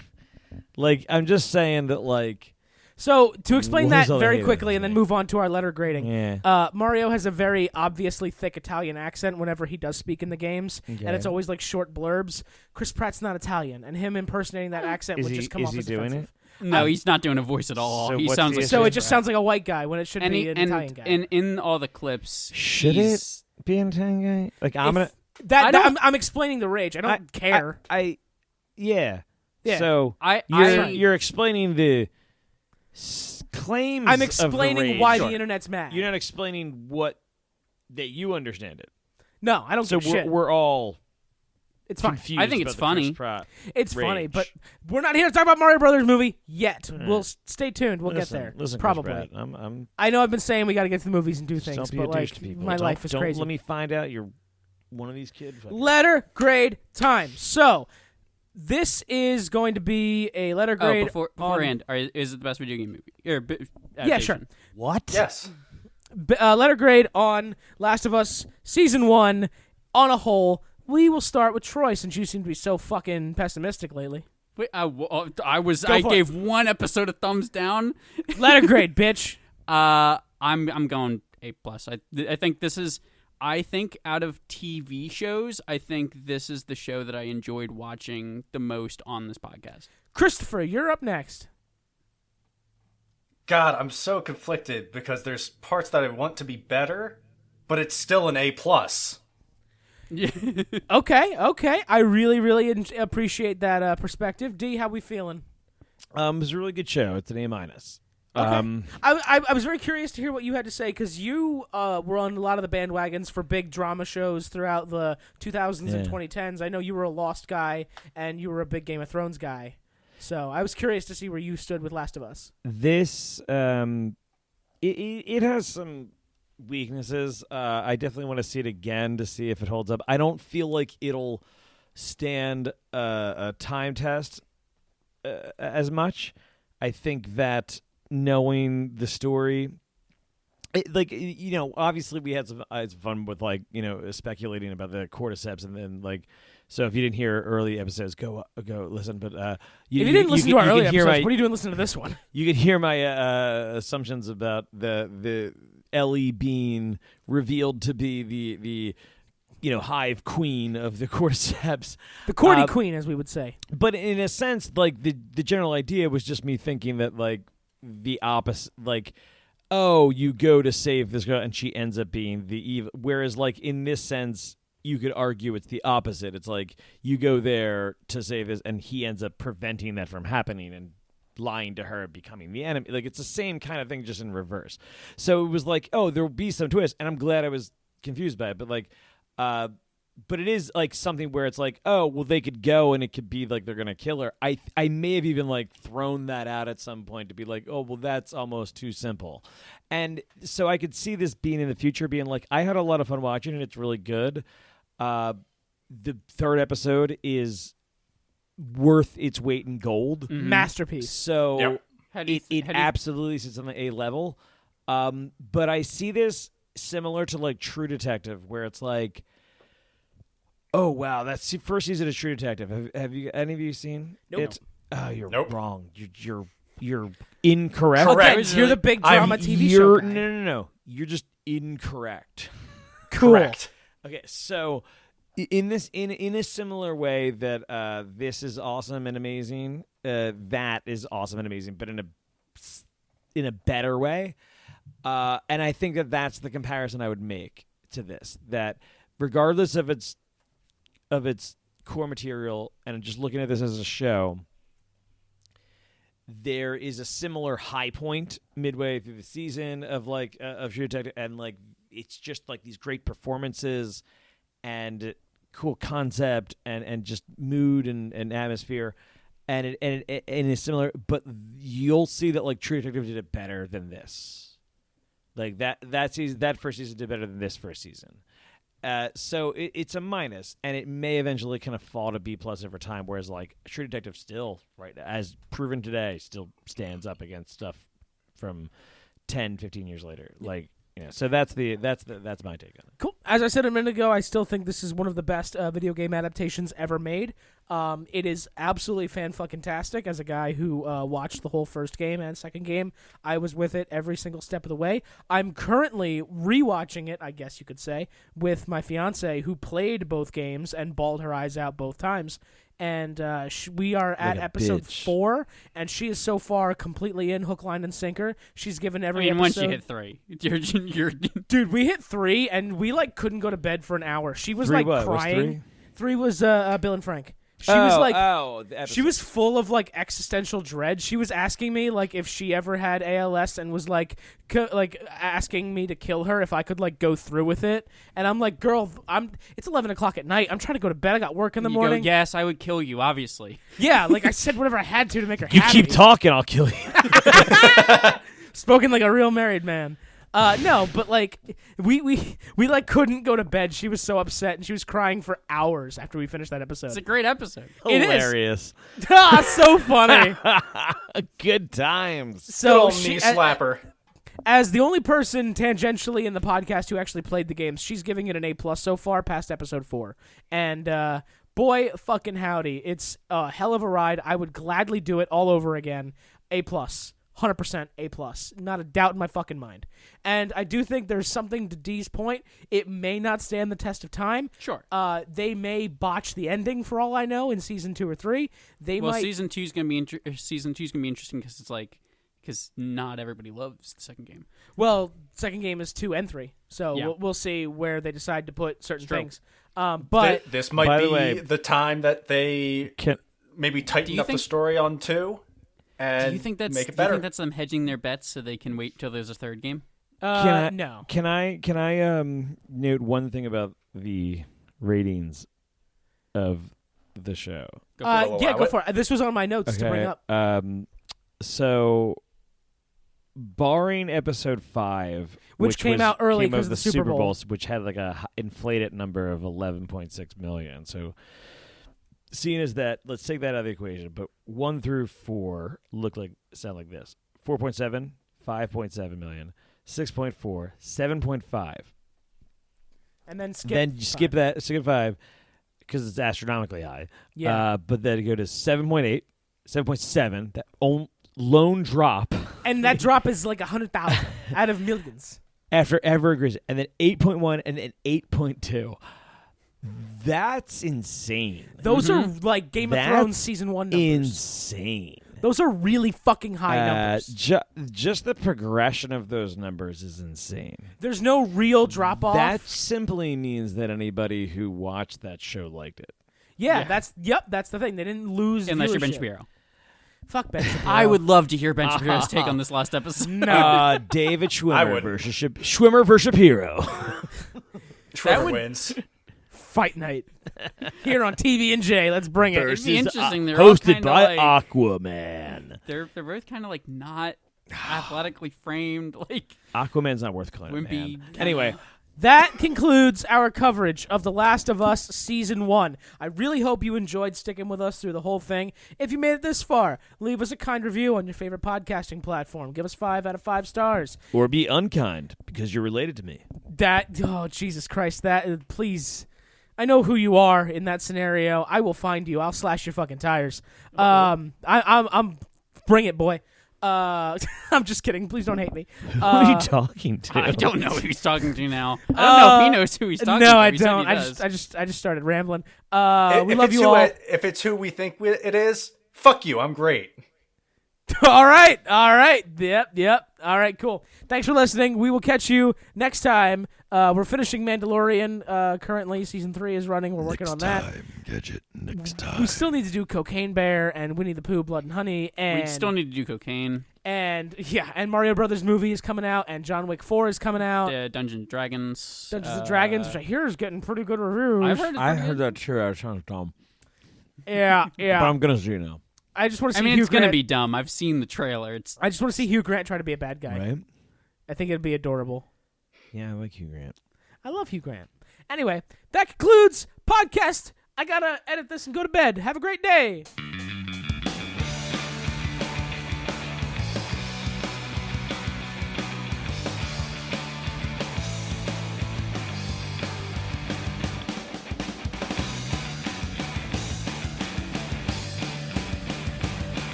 Like, I'm just saying that like. So, to explain What that is all the very hate quickly and on then it? move on to our letter grading, Yeah. Mario has a very obviously thick Italian accent whenever he does speak in the games, and it's always like short blurbs. Chris Pratt's not Italian, and him impersonating that accent would just come off as offensive. No, he's not doing a voice at all. So He what's sounds the like issue? So it Chris just Pratt. sounds like a white guy when it should be an Italian guy. And in all the clips, Should he's- it? being a Tang guy? Like I'm If gonna. I'm explaining the rage. I don't care. Yeah. Yeah. So you're explaining the claims. I'm of explaining the rage. why Sure. the internet's mad. You're not explaining that you understand it. No, I don't So give a shit. we're all It's fine. confused. I think it's about the funny. Chris Pratt It's rage. funny, but we're not here to talk about Mario Brothers movie yet. We'll stay tuned. We'll Listen, get there. Listen, Probably. Chris Pratt, I'm I know I've been saying we got to get to the movies and do just things, don't be but a douche like to people. my life is don't crazy. Let me find out you're one of these kids. Letter grade time. So this is going to be a letter grade. Beforehand, is it the best video game movie? Yeah, sure. What? Yes. Letter grade on Last of Us Season 1 on a whole. We will start with Troy since you seem to be so fucking pessimistic lately. Wait, I for gave one episode a thumbs down. Letter grade, bitch. I'm going A+. I think this is. I think out of TV shows, I think this is the show that I enjoyed watching the most on this podcast. Christopher, you're up next. God, I'm so conflicted because there's parts that I want to be better, but it's still an A+. Okay. I really appreciate that perspective. D, how we feeling? It was a really good show. It's an A-. Okay. I was very curious to hear what you had to say because you were on a lot of the bandwagons for big drama shows throughout the 2000s and 2010s. I know you were a Lost guy and you were a big Game of Thrones guy. So I was curious to see where you stood with Last of Us. This, it has some weaknesses. I definitely want to see it again to see if it holds up. I don't feel like it'll stand a time test as much. I think that knowing the story, obviously we had some fun with speculating about the cordyceps, and then so if you didn't hear early episodes, go listen. But if you didn't listen to our early episodes, what are you doing listening to this one? You could hear my assumptions about the Ellie being revealed to be the hive queen of the cordyceps. The cordy queen, as we would say. But in a sense, the general idea was just me thinking that the opposite, you go to save this girl and she ends up being the evil. Whereas in this sense, you could argue it's the opposite. It's you go there to save this and he ends up preventing that from happening and lying to her, becoming the enemy. It's the same kind of thing, just in reverse. So it was there will be some twist, and I'm glad I was confused by it. But it is something where it's they could go and it could be they're gonna kill her. I may have even thrown that out at some point to be that's almost too simple. And so I could see this being in the future being I had a lot of fun watching it. It's really good. The third episode is worth its weight in gold. Mm-hmm. Masterpiece. So it absolutely sits on the A level. But I see this similar to True Detective, where it's oh wow, that's the first season of True Detective. Have you any of you seen it? Oh, you're wrong. You're incorrect. Correct. You're the big drama TV show guy. No. You're just incorrect. Cool. Correct. Okay, so in a similar way that this is awesome and amazing, that is awesome and amazing, but in a better way. And I think that's the comparison I would make to this. That regardless of its core material, and just looking at this as a show, there is a similar high point midway through the season of True Detective, and it's just these great performances and cool concept and just mood and atmosphere, and it is similar. But you'll see that True Detective did it better than this. That first season did better than this first season. So it's a minus, and it may eventually kind of fall to B+ over time. Whereas True Detective still, right, as proven today, still stands up against stuff from 10, 15 years later. So that's my take on it. Cool. As I said a minute ago, I still think this is one of the best video game adaptations ever made. It is absolutely fan-fucking-tastic. As a guy who watched the whole first game and second game, I was with it every single step of the way. I'm currently rewatching it, I guess you could say, with my fiance, who played both games and bawled her eyes out both times. and we are at a episode bitch. 4, and she is so far completely in hook, line, and sinker. She's given I every mean, once episode. you hit 3, you're Dude, we hit 3, and we couldn't go to bed for an hour. She was Three what? What's crying. 3 was Bill and Frank. She the she episode. was full of existential dread. She was asking me if she ever had ALS, and was asking me to kill her if I could go through with it. And I'm like, girl, it's 11 o'clock at night. I'm trying to go to bed. I got work in the morning. Yes, I would kill you, obviously. Yeah, I said whatever I had to make her You happy. keep talking, I'll kill you. Spoken like a real married man. No, but we couldn't go to bed. She was so upset, and she was crying for hours after we finished that episode. It's a great episode. It is. Hilarious. So funny. Good times. Good So old knee slapper. as the only person tangentially in the podcast who actually played the games, she's giving it an A+ so far past episode 4. And boy fucking howdy, it's a hell of a ride. I would gladly do it all over again. A+. 100% A+. Not a doubt in my fucking mind. And I do think there's something to Dee's point. It may not stand the test of time. Sure. They may botch the ending for all I know in season 2 or 3. They might. Season 2 is gonna be interesting because it's because not everybody loves the second game. Well, second game is 2 and 3, so Yeah. we'll see where they decide to put certain true. things. But This might By the be way- the time that they maybe tighten you up the think- story on 2 and Do you think that's make it do you better. think that's them hedging their bets so they can wait till there's a third game? no. Can I note one thing about the ratings of the show? Go for it, Yeah, allow go it. for it. This was on my notes to bring up. So, barring episode 5, Which came out early came out 'cause of the Super Bowl. which had a inflated number of 11.6 million. So, seeing as that, let's take that out of the equation. But 1 through 4 sound like this: 4.7, 5.7 million, 6.4, 7.5. And then skip. Then you skip 5 because it's astronomically high. Yeah. But then it go to 7.8, 7.7. That lone drop And that drop is 100,000 out of millions. after Evergreen, and then 8.1, and then 8.2. That's insane. Those are Game of That's Thrones season 1 numbers. Insane. Those are really fucking high numbers. Just the progression of those numbers is insane. There's no real drop off. That simply means that anybody who watched that show liked it. Yeah, that's the thing. They didn't lose Unless you're Ben viewership. Shapiro. Fuck Ben Shapiro. I would love to hear Ben Shapiro's take on this last episode. No. David I Schwimmer would. versus Shapiro. Trevor would- wins. Fight night here on TB&J. Let's bring it. It'd be interesting. They're all hosted kinda by like- Aquaman. They're both kind of not athletically framed, Aquaman's not worth calling wimpy. man. Anyway, That concludes our coverage of The Last of Us Season 1. I really hope you enjoyed sticking with us through the whole thing. If you made it this far, leave us a kind review on your favorite podcasting platform. Give us 5 out of 5 stars. or be unkind because you're related to me. Oh, Jesus Christ, please. I know who you are in that scenario. I will find you. I'll slash your fucking tires. I'm bring it, boy. I'm just kidding. Please don't hate me. Who are you talking to? I don't know who he's talking to now. I don't know if he knows who he's talking to. No, I He said don't. he I does. just started rambling. We If love it's you who all. If it's who we think it is, fuck you. I'm great. All right. Yep. All right, cool. Thanks for listening. We will catch you next time. We're finishing Mandalorian currently. Season 3 is running. We're working on that. Gadget, next time. We still need to do Cocaine Bear and Winnie the Pooh, Blood and Honey. And We still need to do cocaine. And Mario Brothers movie is coming out, and John Wick 4 is coming out. Dungeons and Dragons. Dungeons and Dragons, which I hear is getting pretty good reviews. I've heard. I heard that too. That sounds dumb. Yeah. But I'm going to see now. I just want to I see mean, Hugh it's gonna Grant. be dumb. I've seen the trailer. I just want to see Hugh Grant try to be a bad guy. Right? I think it'd be adorable. Yeah, I like Hugh Grant. I love Hugh Grant. Anyway, that concludes podcast. I gotta edit this and go to bed. Have a great day.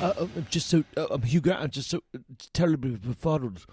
I'm just so I'm Hugh Grant. I'm just so terribly befuddled.